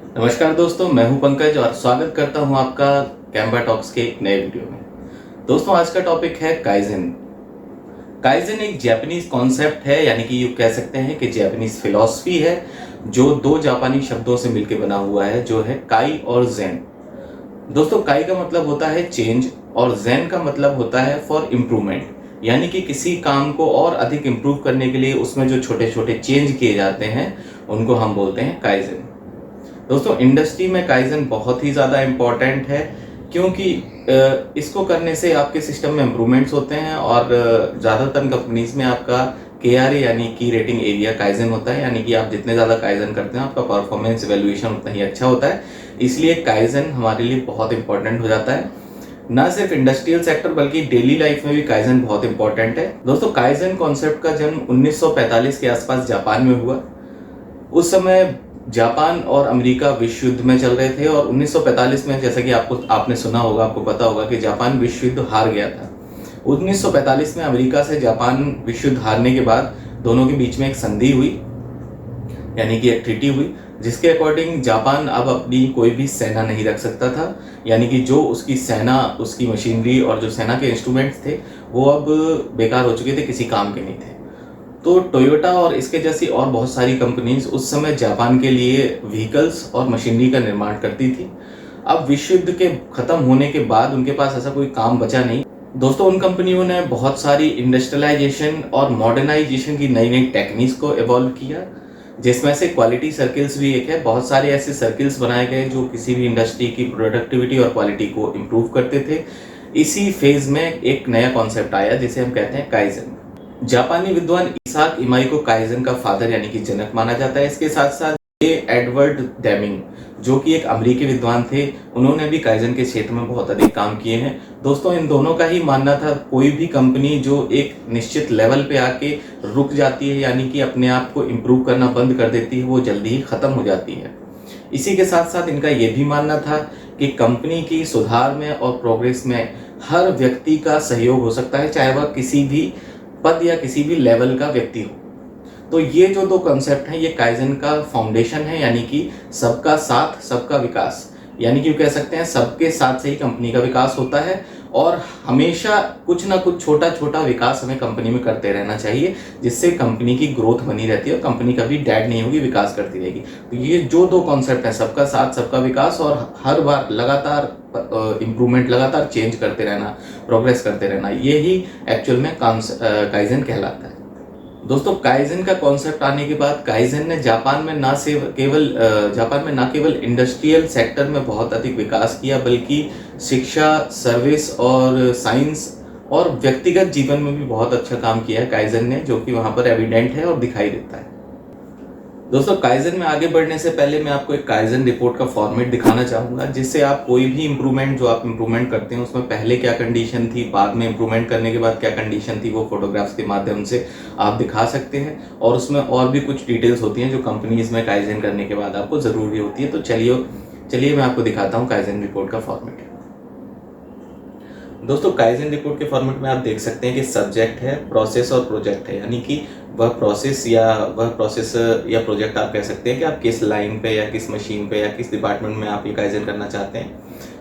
नमस्कार दोस्तों, मैं हूं पंकज और स्वागत करता हूं आपका कैम्बा टॉक्स के एक नए वीडियो में। दोस्तों, आज का टॉपिक है काइजन। काइजन एक जापानीज कॉन्सेप्ट है, यानी कि ये कह सकते हैं कि जापानीज फिलॉसफी है जो दो जापानी शब्दों से मिलकर बना हुआ है, जो है काई और जेन। दोस्तों, काई का मतलब होता है चेंज और जेन का मतलब होता है फॉर इम्प्रूवमेंट, यानी कि किसी काम को और अधिक इम्प्रूव करने के लिए उसमें जो छोटे छोटे चेंज किए जाते हैं उनको हम बोलते हैं काइजन। दोस्तों, इंडस्ट्री में काइजन बहुत ही ज़्यादा इम्पॉर्टेंट है, क्योंकि इसको करने से आपके सिस्टम में इम्प्रूवमेंट्स होते हैं और ज़्यादातर कंपनीज में आपका KRA यानी की रेटिंग एरिया काइजन होता है, यानी कि आप जितने ज़्यादा काइजन करते हैं आपका परफॉर्मेंस इवेल्युएशन उतना ही अच्छा होता है। इसलिए काइजन हमारे लिए बहुत इंपॉर्टेंट हो जाता है। ना सिर्फ इंडस्ट्रियल सेक्टर बल्कि डेली लाइफ में भी काइजन बहुत इंपॉर्टेंट है। दोस्तों, काइजन कॉन्सेप्ट का जन्म 1945 के आसपास जापान में हुआ। उस समय जापान और अमेरिका विश्व युद्ध में चल रहे थे और 1945 में, जैसा कि आपने सुना होगा, आपको पता होगा कि जापान विश्व युद्ध हार गया था। 1945 में अमेरिका से जापान विश्व युद्ध हारने के बाद दोनों के बीच में एक संधि हुई, यानी कि एक ट्रीटी हुई, जिसके अकॉर्डिंग जापान अब अपनी कोई भी सेना नहीं रख सकता था, यानी कि जो उसकी सेना, उसकी मशीनरी और जो सेना के इंस्ट्रूमेंट्स थे वो अब बेकार हो चुके थे, किसी काम के नहीं थे। तो टोयोटा और इसके जैसी और बहुत सारी कंपनीज उस समय जापान के लिए व्हीकल्स और मशीनरी का निर्माण करती थी। अब विश्व युद्ध के खत्म होने के बाद उनके पास ऐसा कोई काम बचा नहीं। दोस्तों, उन कंपनियों ने बहुत सारी इंडस्ट्रियलाइजेशन और मॉडर्नाइजेशन की नई नई टेक्निक्स को इवॉल्व किया, जिसमें से क्वालिटी सर्किल्स भी एक है। बहुत सारे ऐसे सर्किल्स बनाए गए जो किसी भी इंडस्ट्री की प्रोडक्टिविटी और क्वालिटी को इम्प्रूव करते थे। इसी फेज में एक नया कॉन्सेप्ट आया जिसे हम कहते हैं काइजन। जापानी विद्वान इसाक इमाई को काइजन का फादर यानी कि जनक माना जाता है। इसके साथ साथ एडवर्ड डेमिंग, जो कि एक अमेरिकी विद्वान थे, उन्होंने भी काइजन के क्षेत्र में बहुत अधिक काम किए हैं। दोस्तों, इन दोनों का ही मानना था कोई भी कंपनी जो एक निश्चित लेवल पे आके रुक जाती है, यानी कि अपने आप को इम्प्रूव करना बंद कर देती है, वो जल्दी ही खत्म हो जाती है। इसी के साथ साथ इनका ये भी मानना था कि कंपनी की सुधार में और प्रोग्रेस में हर व्यक्ति का सहयोग हो सकता है, चाहे वह किसी भी पद या किसी भी लेवल का व्यक्ति हो। तो ये जो दो कॉन्सेप्ट हैं ये काइजन का फाउंडेशन है, यानी कि सबका साथ सबका विकास, यानी कि कह सकते हैं सबके साथ से ही कंपनी का विकास होता है और हमेशा कुछ ना कुछ छोटा छोटा विकास हमें कंपनी में करते रहना चाहिए, जिससे कंपनी की ग्रोथ बनी रहती है और कंपनी कभी डेड नहीं होगी, विकास करती रहेगी। तो ये जो दो कॉन्सेप्ट हैं, सबका साथ सबका विकास और हर बार लगातार इम्प्रूवमेंट, लगातार चेंज करते रहना, प्रोग्रेस करते रहना, ये ही एक्चुअल में काइजन कहलाता है। दोस्तों, काइजन का कॉन्सेप्ट आने के बाद काइजन ने जापान में ना केवल इंडस्ट्रियल सेक्टर में बहुत अधिक विकास किया, बल्कि शिक्षा, सर्विस और साइंस और व्यक्तिगत जीवन में भी बहुत अच्छा काम किया है काइजन ने, जो कि वहाँ पर एविडेंट है और दिखाई देता है। दोस्तों, काइजन में आगे बढ़ने से पहले मैं आपको एक काइजन रिपोर्ट का फॉर्मेट दिखाना चाहूँगा, जिससे आप कोई भी इम्प्रूवमेंट जो आप इम्प्रूवमेंट करते हैं उसमें पहले क्या कंडीशन थी, बाद में इम्प्रूवमेंट करने के बाद क्या कंडीशन थी, वो फोटोग्राफ्स के माध्यम से आप दिखा सकते हैं। और उसमें और भी कुछ डिटेल्स होती हैं जो कंपनीज में काइजन करने के बाद आपको ज़रूरी होती है। तो चलिए मैं आपको दिखाता हूँ काइजन रिपोर्ट का फॉर्मेट। दोस्तों, काइजन रिपोर्ट के फॉर्मेट में आप देख सकते हैं कि सब्जेक्ट है, प्रोसेस और प्रोजेक्ट है, यानी कि वह प्रोसेस या प्रोजेक्ट आप कह सकते हैं कि आप किस लाइन पे या किस मशीन पे या किस डिपार्टमेंट में आप ये काइजन करना चाहते हैं।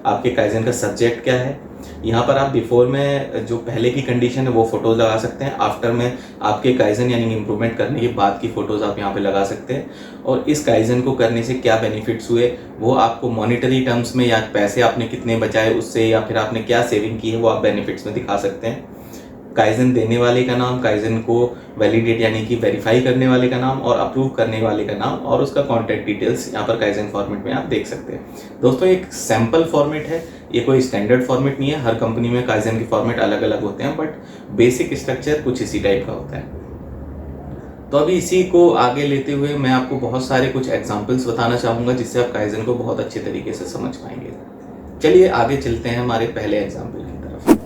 आपके काइजन का सब्जेक्ट क्या है, यहाँ पर आप बिफोर में जो पहले की कंडीशन है वो फोटोज लगा सकते हैं, आफ्टर में आपके काइजन यानी इम्प्रूवमेंट करने के बाद की फोटोज आप यहाँ पे लगा सकते हैं। और इस काइजन को करने से क्या बेनिफिट्स हुए वो आपको मॉनिटरी टर्म्स में, या पैसे आपने कितने बचाए उससे, या फिर आपने क्या सेविंग की है, वो आप बेनिफिट्स में दिखा सकते हैं। काइजन देने वाले का नाम, काइजन को वैलिडेट यानी कि वेरीफाई करने वाले का नाम, और अप्रूव करने वाले का नाम, और उसका कॉन्टैक्ट डिटेल्स यहाँ पर काइजन फॉर्मेट में आप देख सकते हैं। दोस्तों, एक सैम्पल फॉर्मेट है, ये कोई स्टैंडर्ड फॉर्मेट नहीं है। हर कंपनी में काइजन के फॉर्मेट अलग अलग होते हैं, बट बेसिक स्ट्रक्चर कुछ इसी टाइप का होता है। तो अभी इसी को आगे लेते हुए मैं आपको बहुत सारे कुछ एग्जाम्पल्स बताना चाहूँगा, जिससे आप काइजन को बहुत अच्छे तरीके से समझ पाएंगे। चलिए आगे चलते हैं हमारे पहले एग्जाम्पल की तरफ।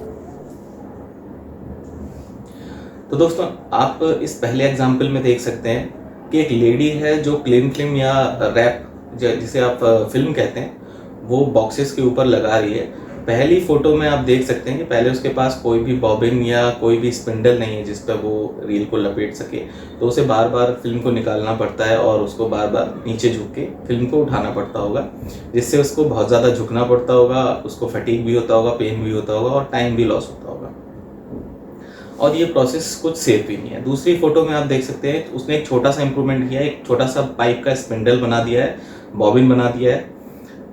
तो दोस्तों, आप इस पहले एग्जाम्पल में देख सकते हैं कि एक लेडी है जो क्लीन फिल्म या रैप, जिसे आप फिल्म कहते हैं, वो बॉक्सेस के ऊपर लगा रही है। पहली फोटो में आप देख सकते हैं कि पहले उसके पास कोई भी बॉबिन या कोई भी स्पिंडल नहीं है जिस पर वो रील को लपेट सके, तो उसे बार बार फिल्म को निकालना पड़ता है और उसको बार बार नीचे झुक के फिल्म को उठाना पड़ता होगा, जिससे उसको बहुत ज़्यादा झुकना पड़ता होगा, उसको फटीग भी होता होगा, पेन भी होता होगा और टाइम भी लॉस होता होगा, और ये प्रोसेस कुछ सेफ भी नहीं है। दूसरी फोटो में आप देख सकते हैं उसने एक छोटा सा इंप्रूवमेंट किया है, एक छोटा सा पाइप का स्पिंडल बना दिया है, बॉबिन बना दिया है,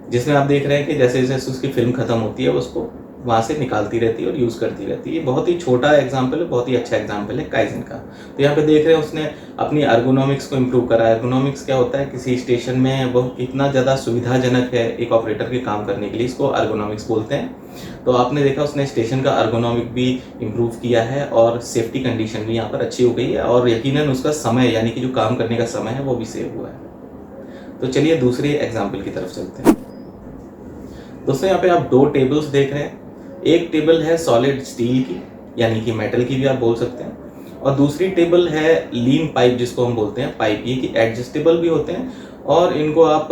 जिसमें आप देख रहे हैं कि जैसे जैसे उसकी फिल्म खत्म होती है उसको वहाँ से निकालती रहती है और यूज़ करती रहती है। ये बहुत ही छोटा एग्जाम्पल है, बहुत ही अच्छा एग्जाम्पल है काइजन का। तो यहाँ पे देख रहे हैं उसने अपनी अर्गोनॉमिक्स को इम्प्रूव करा। अर्गोनॉमिक्स क्या होता है, किसी स्टेशन में वो कितना ज़्यादा सुविधाजनक है एक ऑपरेटर के काम करने के लिए, इसको अर्गोनॉमिक्स बोलते हैं। तो आपने देखा उसने स्टेशन का अर्गोनॉमिक भी इम्प्रूव किया है और सेफ्टी कंडीशन भी यहाँ पर अच्छी हो गई है, और यकीनन उसका समय यानी कि जो काम करने का समय है वो भी सेव हुआ है। तो चलिए दूसरे एग्जाम्पल की तरफ चलते हैं। दोस्तों यहाँ पे आप दो टेबल्स देख रहे हैं। एक टेबल है सॉलिड स्टील की यानी कि मेटल की भी आप बोल सकते हैं, और दूसरी टेबल है लीन पाइप जिसको हम बोलते हैं पाइप। ये कि एडजस्टेबल भी होते हैं और इनको आप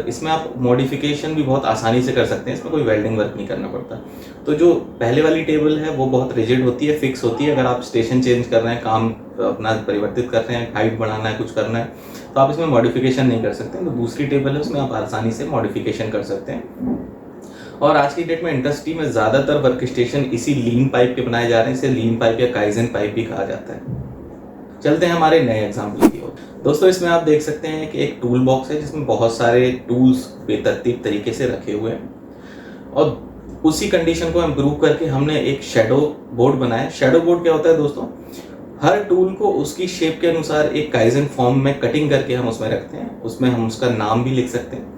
इसमें आप मॉडिफिकेशन भी बहुत आसानी से कर सकते हैं, इसमें कोई वेल्डिंग वर्क नहीं करना पड़ता। तो जो पहले वाली टेबल है वो बहुत रिजिड होती है, फिक्स होती है। अगर आप स्टेशन चेंज कर रहे हैं, काम अपना परिवर्तित कर रहे हैं, हाइट बढ़ाना है, कुछ करना है, तो आप इसमें मॉडिफिकेशन नहीं कर सकते। तो दूसरी टेबल है उसमें आप आसानी से मॉडिफिकेशन कर सकते हैं। और आज की डेट में इंडस्ट्री में ज़्यादातर वर्क स्टेशन इसी लीन पाइप के बनाए जा रहे हैं, इसे लीन पाइप या काइजन पाइप भी कहा जाता है। चलते हैं हमारे नए एग्जाम्पल की ओर। दोस्तों इसमें आप देख सकते हैं कि एक टूल बॉक्स है जिसमें बहुत सारे टूल्स बेतरतीब तरीके से रखे हुए हैं, और उसी कंडीशन को इम्प्रूव करके हमने एक शेडो बोर्ड बनाया। शेडो बोर्ड क्या होता है दोस्तों, हर टूल को उसकी शेप के अनुसार एक काइजन फॉर्म में कटिंग करके हम उसमें रखते हैं। उसमें हम उसका नाम भी लिख सकते हैं।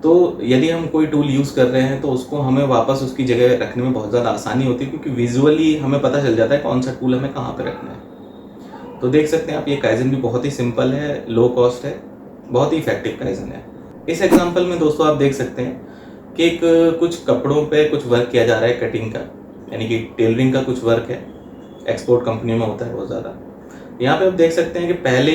तो यदि हम कोई टूल यूज़ कर रहे हैं तो उसको हमें वापस उसकी जगह रखने में बहुत ज़्यादा आसानी होती है, क्योंकि विजुअली हमें पता चल जाता है कौन सा टूल हमें कहाँ पर रखना है। तो देख सकते हैं आप, ये काइजन भी बहुत ही सिंपल है, लो कॉस्ट है, बहुत ही इफेक्टिव काइजन है। इस एग्जांपल में दोस्तों आप देख सकते हैं कि एक कुछ कपड़ों पे कुछ वर्क किया जा रहा है कटिंग का, यानी कि टेलरिंग का कुछ वर्क है, एक्सपोर्ट कंपनी में होता है बहुत ज़्यादा। यहाँ पे आप देख सकते हैं कि पहले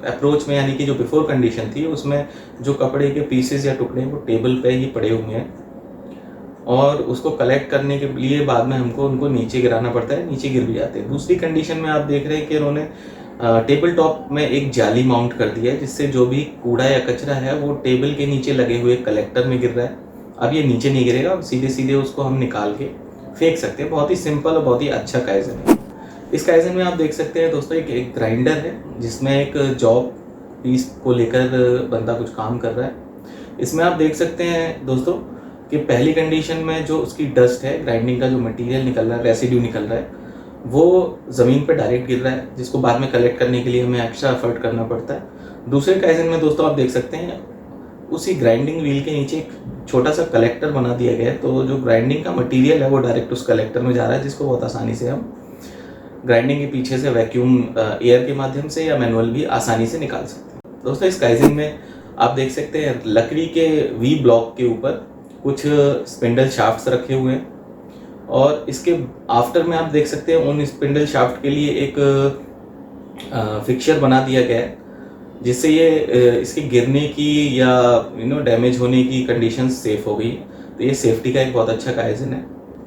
अप्रोच में यानी कि जो बिफोर कंडीशन थी उसमें जो कपड़े के पीसेस या टुकड़े वो टेबल पे ही पड़े हुए हैं, और उसको कलेक्ट करने के लिए बाद में हमको उनको नीचे गिराना पड़ता है, नीचे गिर भी जाते हैं। दूसरी कंडीशन में आप देख रहे हैं कि उन्होंने टेबल टॉप में एक जाली माउंट कर दिया है, जिससे जो भी कूड़ा या कचरा है वो टेबल के नीचे लगे हुए कलेक्टर में गिर रहा है। अब ये नीचे नहीं गिरेगा, सीधे सीधे उसको हम निकाल के फेंक सकते हैं। बहुत ही सिंपल और बहुत ही अच्छा काइजन है। इस काइजन में आप देख सकते हैं दोस्तों एक ग्राइंडर है जिसमें एक जॉब पीस को लेकर बंदा कुछ काम कर रहा है। इसमें आप देख सकते हैं दोस्तों कि पहली कंडीशन में जो उसकी डस्ट है, ग्राइंडिंग का जो मटेरियल निकल रहा है, रेसिड्यू निकल रहा है, वो ज़मीन पर डायरेक्ट गिर रहा है, जिसको बाद में कलेक्ट करने के लिए हमें एक्स्ट्रा एफर्ट करना पड़ता है। दूसरे काइजन में दोस्तों आप देख सकते हैं उसी ग्राइंडिंग व्हील के नीचे एक छोटा सा कलेक्टर बना दिया गया है, तो जो ग्राइंडिंग का मटेरियल है वो डायरेक्ट उस कलेक्टर में जा रहा है, जिसको बहुत आसानी से हम ग्राइंडिंग के पीछे से वैक्यूम एयर के माध्यम से या मैनुअल भी आसानी से निकाल सकते हैं। दोस्तों इस काइजन में आप देख सकते हैं लकड़ी के वी ब्लॉक के ऊपर कुछ स्पिंडल शाफ्ट्स रखे हुए हैं, और इसके आफ्टर में आप देख सकते हैं उन स्पिंडल शाफ्ट के लिए एक फिक्सचर बना दिया गया है, जिससे ये इसके गिरने की या डैमेज होने की कंडीशन सेफ हो गई। तो ये सेफ्टी का एक बहुत अच्छा काइजन है।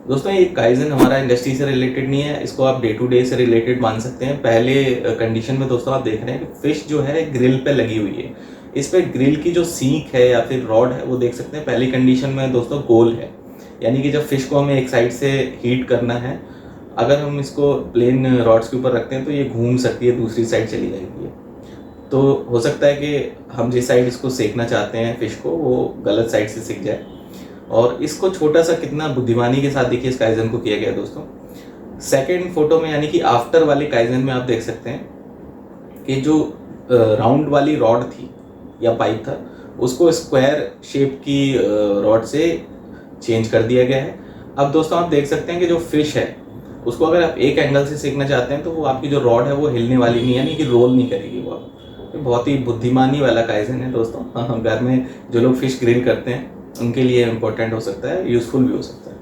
दोस्तों ये काइजन हमारा इंडस्ट्री से रिलेटेड नहीं है, इसको आप डे टू डे से रिलेटेड मान सकते हैं। पहले कंडीशन में दोस्तों आप देख रहे हैं कि फिश जो है ग्रिल पे लगी हुई है, इस पे ग्रिल की जो सीख है या फिर रॉड है वो देख सकते हैं पहली कंडीशन में दोस्तों गोल है, यानी कि जब फिश को हमें एक साइड से हीट करना है, अगर हम इसको प्लेन रॉड्स के ऊपर रखते हैं तो ये घूम सकती है, दूसरी साइड चली जाएगी। तो हो सकता है कि हम जिस साइड इसको सेकना चाहते हैं फिश को, वो गलत साइड से सिक जाए। और इसको छोटा सा कितना बुद्धिमानी के साथ देखिए इस काइजन को किया गया दोस्तों। सेकंड फोटो में यानी कि आफ्टर वाले काइजन में आप देख सकते हैं कि जो राउंड वाली रॉड थी या पाइप था, उसको स्क्वायर शेप की रॉड से चेंज कर दिया गया है। अब दोस्तों आप देख सकते हैं कि जो फिश है उसको अगर आप एक एंगल से सेकना चाहते हैं तो वो आपकी जो रॉड है वो हिलने वाली नहीं, यानी कि रोल नहीं करेगी वो। आप बहुत ही बुद्धिमानी वाला काइजन है दोस्तों। घर में जो लोग फिश ग्रिल करते हैं उनके लिए इम्पोर्टेंट हो सकता है, यूजफुल भी हो सकता है।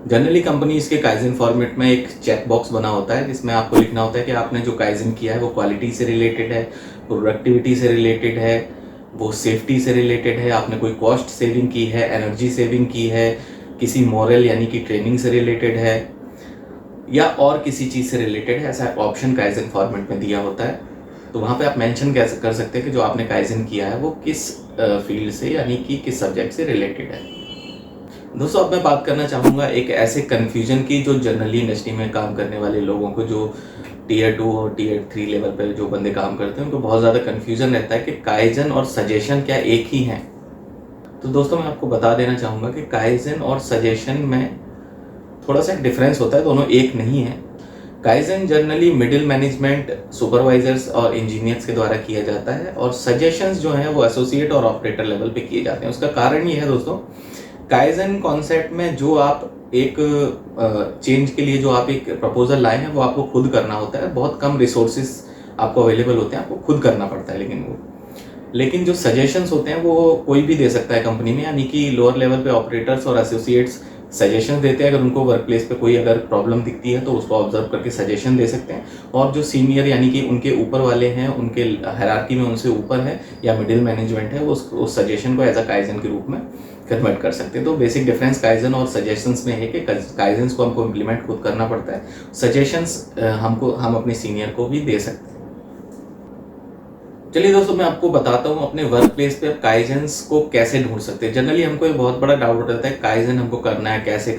जनरली कंपनीज के काइजन फॉर्मेट में एक चेक बॉक्स बना होता है जिसमें आपको लिखना होता है कि आपने जो काइजन किया है वो क्वालिटी से रिलेटेड है, प्रोडक्टिविटी से रिलेटेड है, वो सेफ्टी से रिलेटेड है, आपने कोई कॉस्ट सेविंग की है, एनर्जी सेविंग की है, किसी मॉरल यानी कि ट्रेनिंग से रिलेटेड है, या और किसी चीज़ से रिलेटेड है, ऐसा ऑप्शन काइजन फॉर्मेट में दिया होता है। तो वहाँ पे आप मेंशन कैसे कर सकते हैं कि जो आपने काइजन किया है वो किस फील्ड से यानी कि किस सब्जेक्ट से रिलेटेड है। दोस्तों अब मैं बात करना चाहूँगा एक ऐसे कन्फ्यूजन की जो जनरली इंडस्ट्री में काम करने वाले लोगों को, जो टीयर 2 और टीयर 3 लेवल पर जो बंदे काम करते हैं, उनको बहुत ज़्यादा कन्फ्यूजन रहता है कि काइजन और सजेशन क्या एक ही हैं। तो दोस्तों मैं आपको बता देना चाहूँगा कि काइजन और सजेशन में थोड़ा सा डिफरेंस होता है, दोनों एक नहीं है। Kaizen generally middle management, supervisors और इंजीनियर्स के द्वारा किया जाता है, और सजेशंस जो हैं वो एसोसिएट और ऑपरेटर लेवल पे किए जाते हैं। उसका कारण ये है दोस्तों, काइजन कॉन्सेप्ट में जो आप एक चेंज के लिए जो आप एक प्रपोजल लाए हैं वो आपको खुद करना होता है, बहुत कम रिसोर्सेज आपको अवेलेबल होते हैं, आपको खुद करना पड़ता है। लेकिन जो सजेशंस होते हैं वो कोई भी दे सकता है कंपनी में, यानी कि लोअर लेवल पे ऑपरेटर्स और एसोसिएट्स सजेशन देते हैं। अगर उनको वर्क प्लेस पे कोई अगर प्रॉब्लम दिखती है तो उसको ऑब्जर्व करके सजेशन दे सकते हैं, और जो सीनियर यानी कि उनके ऊपर वाले हैं, उनके हायरार्की में उनसे ऊपर है या मिडिल मैनेजमेंट है, वो उस सजेशन को एज अ काइजन के रूप में कन्वर्ट कर सकते हैं। तो बेसिक डिफरेंस काइजन और सजेशंस में है कि काइजन्स को हमको इम्प्लीमेंट खुद करना पड़ता है, सजेशंस हम अपने सीनियर को भी दे सकते हैं। चलिए दोस्तों मैं आपको बताता हूँ अपने वर्क प्लेस पे काइजन्स को कैसे ढूंढ सकते हैं। जनरली हमको ये बहुत बड़ा डाउट रहता है, काइजन हमको करना है, कैसे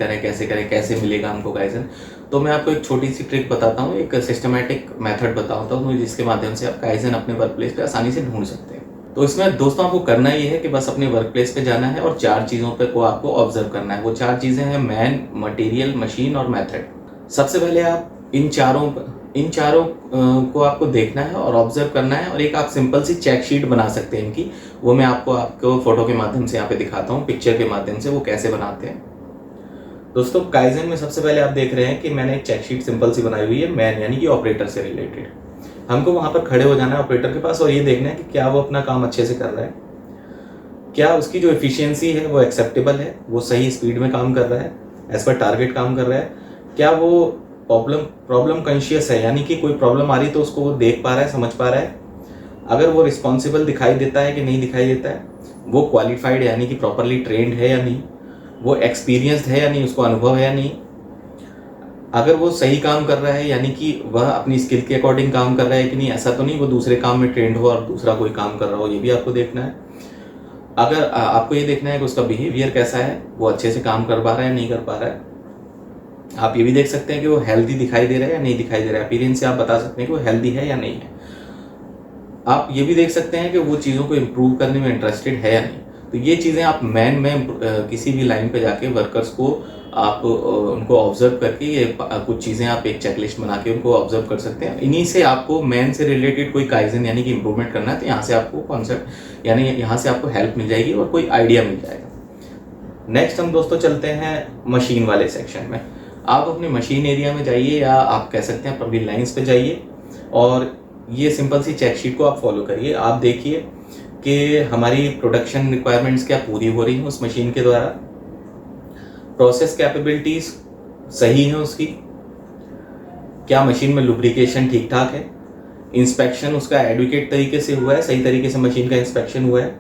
करें कैसे मिलेगा हमको काइजन। तो मैं आपको एक छोटी सी ट्रिक बताता हूँ, एक सिस्टमैटिक मेथड बताता हूँ जिसके माध्यम से आप काइजन अपने वर्क प्लेस पे आसानी से ढूंढ सकते हैं। तो इसमें दोस्तों आपको करना ये है कि बस अपने वर्क प्लेस पे जाना है और 4 चीज़ों पे को आपको ऑब्जर्व करना है। वो 4 चीज़ें हैं मैन, मटेरियल, मशीन और मेथड। सबसे पहले आप इन चारों को आपको देखना है और ऑब्जर्व करना है, और एक आप सिंपल सी चेक शीट बना सकते हैं इनकी। वो मैं आपको फोटो के माध्यम से यहाँ पे दिखाता हूँ, पिक्चर के माध्यम से वो कैसे बनाते हैं। दोस्तों काइजन में सबसे पहले आप देख रहे हैं कि मैंने एक चेक शीट सिंपल सी बनाई हुई है, मैन यानी कि ऑपरेटर से रिलेटेड। हमको वहां पर खड़े हो जाना है ऑपरेटर के पास और ये देखना है कि क्या वो अपना काम अच्छे से कर रहा है, क्या उसकी जो एफिशिएंसी है वो एक्सेप्टेबल है, वो सही स्पीड में काम कर रहा है, एज पर टारगेट काम कर रहा है, क्या वो प्रॉब्लम कॉन्शियस है, यानी कि कोई प्रॉब्लम आ रही तो उसको वो देख पा रहा है, समझ पा रहा है, अगर वो रिस्पॉन्सिबल दिखाई देता है कि नहीं दिखाई देता है, वो क्वालिफाइड यानी कि प्रॉपरली ट्रेंड है या नहीं, वो एक्सपीरियंस्ड है या नहीं, उसको अनुभव है या नहीं, अगर वो सही काम कर रहा है यानी कि वह अपनी स्किल के अकॉर्डिंग काम कर रहा है कि नहीं, ऐसा तो नहीं वो दूसरे काम में ट्रेंड हो और दूसरा कोई काम कर रहा हो, ये भी आपको देखना है। अगर आपको ये देखना है कि उसका बिहेवियर कैसा है, वो अच्छे से काम कर पा रहा है नहीं कर पा रहा है। आप ये भी देख सकते हैं कि वो हेल्दी दिखाई दे रहा है या नहीं दिखाई दे रहा है, अपीयरेंस से आप बता सकते हैं कि वो हेल्दी है या नहीं है। आप ये भी देख सकते हैं कि वो चीज़ों को इम्प्रूव करने में इंटरेस्टेड है या नहीं। तो ये चीज़ें आप मैन में किसी भी लाइन पे जाके वर्कर्स को आप उनको ऑब्जर्व करके ये कुछ चीज़ें आप एक चेकलिस्ट बना के उनको ऑब्जर्व कर सकते हैं। इन्हीं से आपको मैन से रिलेटेड कोई काइजन यानी कि इम्प्रूवमेंट करना है तो यहाँ से आपको कॉन्सेप्ट यानी यहाँ से आपको हेल्प मिल जाएगी और कोई आइडिया मिल जाएगा। नेक्स्ट हम दोस्तों चलते हैं मशीन वाले सेक्शन में। आप अपने मशीन एरिया में जाइए या आप कह सकते हैं अपनी लाइन्स पे जाइए और ये सिंपल सी चेक शीट को आप फॉलो करिए। आप देखिए कि हमारी प्रोडक्शन रिक्वायरमेंट्स क्या पूरी हो रही हैं उस मशीन के द्वारा, प्रोसेस कैपेबिलिटीज सही है उसकी, क्या मशीन में लुब्रिकेशन ठीक ठाक है, इंस्पेक्शन उसका एडुकेट तरीके से हुआ है, सही तरीके से मशीन का इंस्पेक्शन हुआ है,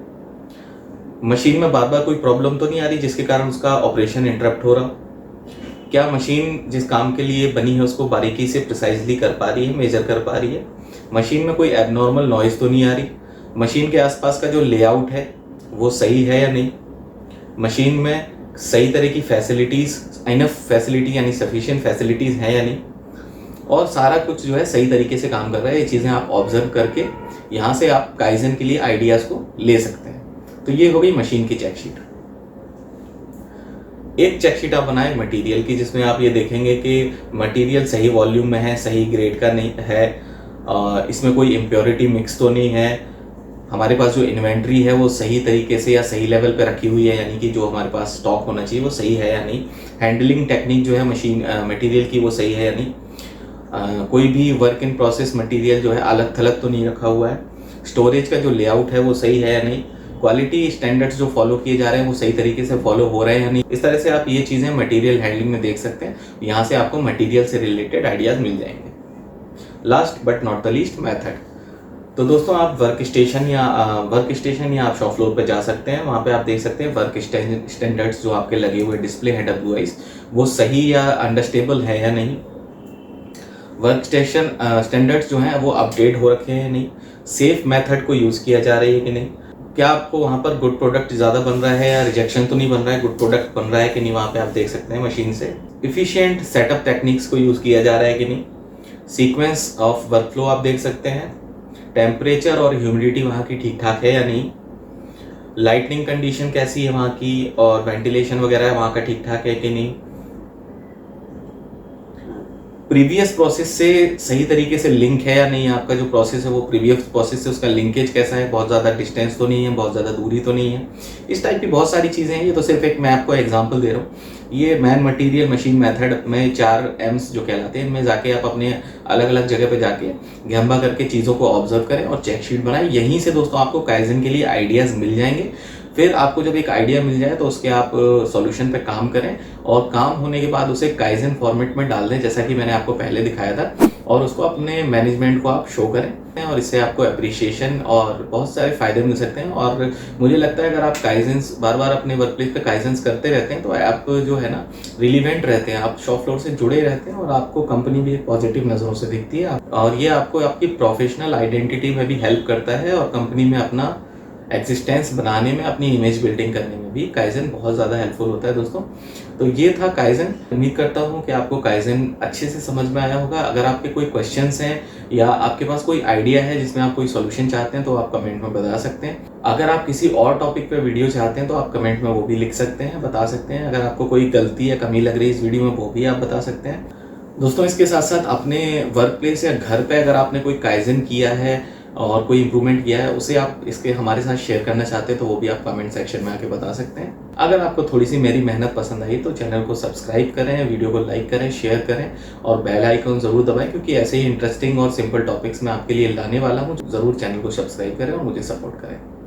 मशीन में बार बार कोई प्रॉब्लम तो नहीं आ रही जिसके कारण उसका ऑपरेशन इंटरप्ट हो रहा, क्या मशीन जिस काम के लिए बनी है उसको बारीकी से प्रिसाइजली कर पा रही है, मेजर कर पा रही है, मशीन में कोई एबनॉर्मल नॉइज तो नहीं आ रही, मशीन के आसपास का जो लेआउट है वो सही है या नहीं, मशीन में सही तरह की फैसिलिटीज़, इनफ फैसिलिटी यानी सफिशिएंट फैसिलिटीज़ हैं या नहीं, और सारा कुछ जो है सही तरीके से काम कर रहा है। ये चीज़ें आप ऑब्जर्व करके यहाँ से आप काइजन के लिए आइडियाज़ को ले सकते हैं। तो ये हो गई मशीन की चेक शीट। एक चेक शीट आप बनाएं मटेरियल की, जिसमें आप ये देखेंगे कि मटेरियल सही वॉल्यूम में है, सही ग्रेड का नहीं है, इसमें कोई इम्प्योरिटी मिक्स तो नहीं है, हमारे पास जो इन्वेंट्री है वो सही तरीके से या सही लेवल पे रखी हुई है, यानी कि जो हमारे पास स्टॉक होना चाहिए वो सही है या नहीं, हैंडलिंग टेक्निक जो है मशीन मटेरियल की वो सही है या नहीं, कोई भी वर्क इन प्रोसेस मटेरियल जो है अलग थलग तो नहीं रखा हुआ है, स्टोरेज का जो लेआउट है वो सही है या नहीं, क्वालिटी स्टैंडर्ड्स जो फॉलो किए जा रहे हैं वो सही तरीके से फॉलो हो रहे हैं या नहीं। इस तरह से आप ये चीज़ें मटेरियल हैंडलिंग में देख सकते हैं। यहाँ से आपको मटेरियल से रिलेटेड आइडियाज़ मिल जाएंगे। Last but not the least, method. तो दोस्तों आप वर्क स्टेशन या आप शॉप फ्लोर पर जा सकते हैं। वहाँ पे आप देख सकते हैं वर्क स्टैंडर्ड्स जो आपके लगे हुए डिस्प्ले हैं WIS, वो सही या अंडरस्टेबल है या नहीं। वर्क स्टेशन स्टैंडर्ड्स जो हैं वो अपडेट हो रखे हैं नहीं, सेफ मेथड को यूज़ किया जा रही है कि नहीं, क्या आपको वहाँ पर गुड प्रोडक्ट ज़्यादा बन रहा है या रिजेक्शन तो नहीं बन रहा है, गुड प्रोडक्ट बन रहा है कि नहीं, वहाँ पे आप देख सकते हैं मशीन से। इफ़िशिएंट सेटअप टेक्निक्स को यूज़ किया जा रहा है कि नहीं, सीक्वेंस ऑफ वर्कफ्लो आप देख सकते हैं, टेम्परेचर और ह्यूमिडिटी वहाँ की ठीक ठाक है या नहीं, लाइटनिंग कंडीशन कैसी है वहाँ की, और वेंटिलेशन वगैरह वहाँ का ठीक ठाक है कि नहीं, प्रीवियस प्रोसेस से सही तरीके से लिंक है या नहीं, आपका जो प्रोसेस है वो प्रीवियस प्रोसेस से उसका लिंकेज कैसा है, बहुत ज़्यादा डिस्टेंस तो नहीं है, बहुत ज़्यादा दूरी तो नहीं है। इस टाइप की बहुत सारी चीज़ें हैं। ये तो सिर्फ एक मैं आपको एग्जांपल दे रहा हूँ। ये मैन मटेरियल मशीन मेथड में 4 M's जो कहलाते हैं, इनमें जाके आप अपने अलग अलग जगह पे जाके गहम्बा करके चीज़ों को ऑब्जर्व करें और चेक शीट बनाएं। यहीं से दोस्तों आपको काइजन के लिए आइडियाज़ मिल जाएंगे। फिर आपको जब एक आइडिया मिल जाए तो उसके आप सॉल्यूशन पे काम करें और काम होने के बाद उसे काइजन फॉर्मेट में डाल दें, जैसा कि मैंने आपको पहले दिखाया था, और उसको अपने मैनेजमेंट को आप शो करें और इससे आपको अप्रिशिएशन और बहुत सारे फायदे मिल सकते हैं। और मुझे लगता है अगर आप काइजन्स बार बार अपने वर्क प्लेस पे काइजन्स करते रहते हैं तो आप जो है ना रिलीवेंट रहते हैं, आप शॉप फ्लोर से जुड़े रहते हैं और आपको कंपनी भी एक पॉजिटिव नज़रों से दिखती है, और ये आपको आपकी प्रोफेशनल आइडेंटिटी में भी हेल्प करता है और कंपनी में अपना एक्सिस्टेंस बनाने में, अपनी इमेज बिल्डिंग करने में भी काइजन बहुत ज़्यादा हेल्पफुल होता है दोस्तों। तो ये था काइजन। उम्मीद करता हूँ कि आपको काइजन अच्छे से समझ में आया होगा। अगर आपके कोई क्वेश्चंस हैं या आपके पास कोई आइडिया है जिसमें आप कोई सॉल्यूशन चाहते हैं तो आप कमेंट में बता सकते हैं। अगर आप किसी और टॉपिक पे वीडियो चाहते हैं तो आप कमेंट में वो भी लिख सकते हैं, बता सकते हैं। अगर आपको कोई गलती या कमी लग रही है इस वीडियो में वो भी आप बता सकते हैं दोस्तों। इसके साथ साथ अपने वर्क प्लेस या घर पे अगर आपने कोई काइजन किया है और कोई इम्प्रूवमेंट किया है, उसे आप इसके हमारे साथ शेयर करना चाहते हैं तो वो भी आप कमेंट सेक्शन में आके बता सकते हैं। अगर आपको थोड़ी सी मेरी मेहनत पसंद आई तो चैनल को सब्सक्राइब करें, वीडियो को लाइक करें, शेयर करें और बेल आइकन ज़रूर दबाएं, क्योंकि ऐसे ही इंटरेस्टिंग और सिंपल टॉपिक्स मैं आपके लिए लाने वाला हूँ। ज़रूर चैनल को सब्सक्राइब करें और मुझे सपोर्ट करें।